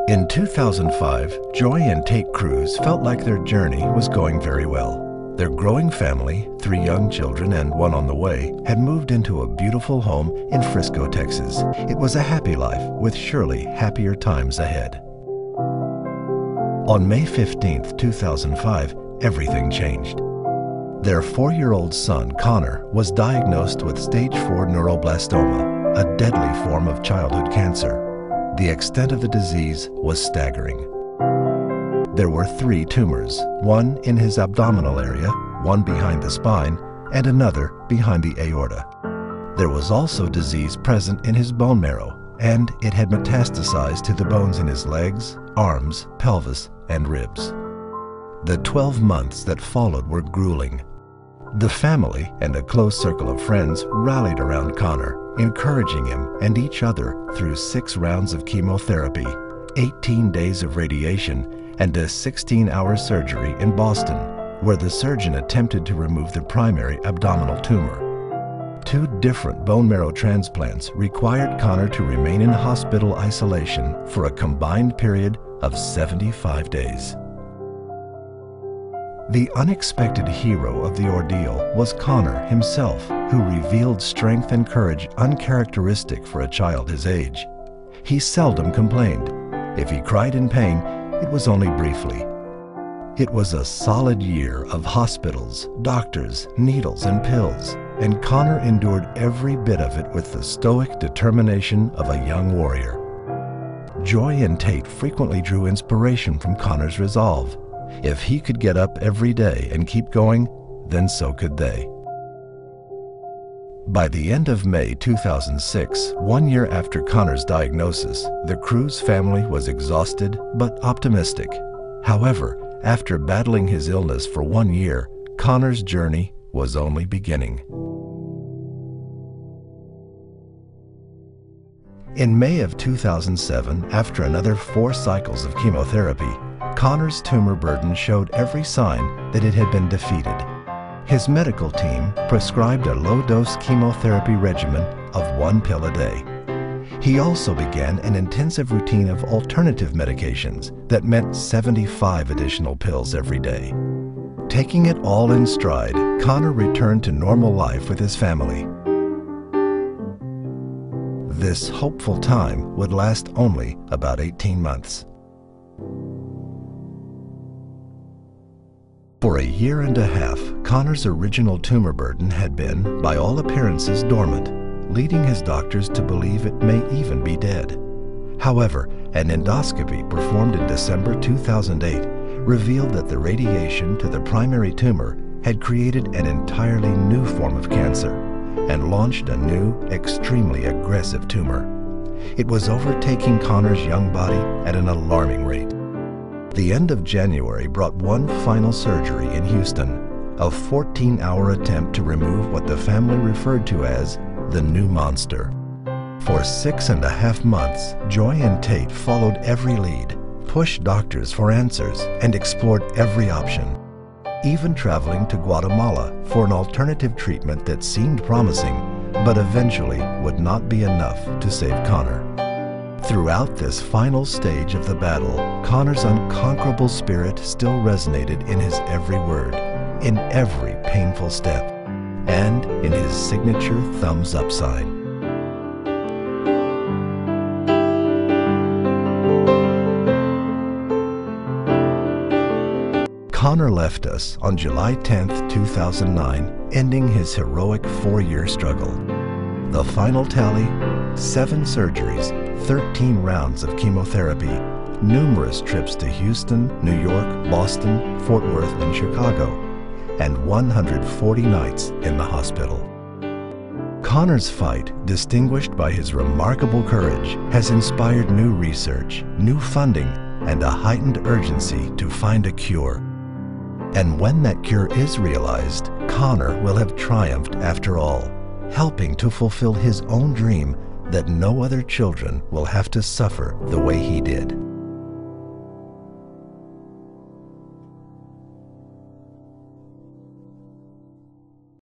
In 2005, Joy and Tate Cruse felt like their journey was going very well. Their growing family, 3 young children and 1 on the way, had moved into a beautiful home in Frisco, Texas. It was a happy life with surely happier times ahead. On May 15, 2005, everything changed. Their 4-year-old son, Connor, was diagnosed with stage 4 neuroblastoma, a deadly form of childhood cancer. The extent of the disease was staggering. There were 3 tumors, one in his abdominal area, one behind the spine, and another behind the aorta. There was also disease present in his bone marrow, and it had metastasized to the bones in his legs, arms, pelvis, and ribs. The 12 months that followed were grueling. The family and a close circle of friends rallied around Connor, encouraging him and each other through 6 rounds of chemotherapy, 18 days of radiation, and a 16-hour surgery in Boston, where the surgeon attempted to remove the primary abdominal tumor. 2 different bone marrow transplants required Connor to remain in hospital isolation for a combined period of 75 days. The unexpected hero of the ordeal was Connor himself, who revealed strength and courage uncharacteristic for a child his age. He seldom complained. If he cried in pain, it was only briefly. It was a solid year of hospitals, doctors, needles, and pills, and Connor endured every bit of it with the stoic determination of a young warrior. Joy and Tate frequently drew inspiration from Connor's resolve. If he could get up every day and keep going, then so could they. By the end of May 2006, 1 year after Connor's diagnosis, the Cruse family was exhausted but optimistic. However, after battling his illness for 1 year, Connor's journey was only beginning. In May of 2007, after another 4 cycles of chemotherapy, Connor's tumor burden showed every sign that it had been defeated. His medical team prescribed a low-dose chemotherapy regimen of 1 pill a day. He also began an intensive routine of alternative medications that meant 75 additional pills every day. Taking it all in stride, Connor returned to normal life with his family. This hopeful time would last only about 18 months. For a year and a half, Connor's original tumor burden had been, by all appearances, dormant, leading his doctors to believe it may even be dead. However, an endoscopy performed in December 2008 revealed that the radiation to the primary tumor had created an entirely new form of cancer and launched a new, extremely aggressive tumor. It was overtaking Connor's young body at an alarming rate. The end of January brought one final surgery in Houston, a 14-hour attempt to remove what the family referred to as the new monster. For 6.5 months, Joy and Tate followed every lead, pushed doctors for answers, and explored every option, even traveling to Guatemala for an alternative treatment that seemed promising, but eventually would not be enough to save Connor. Throughout this final stage of the battle, Connor's unconquerable spirit still resonated in his every word, in every painful step, and in his signature thumbs up sign. Connor left us on July 10, 2009, ending his heroic 4-year struggle. The final tally: 7 surgeries, 13 rounds of chemotherapy, numerous trips to Houston, New York, Boston, Fort Worth, and Chicago, and 140 nights in the hospital. Connor's fight, distinguished by his remarkable courage, has inspired new research, new funding, and a heightened urgency to find a cure. And when that cure is realized, Connor will have triumphed after all, helping to fulfill his own dream that no other children will have to suffer the way he did.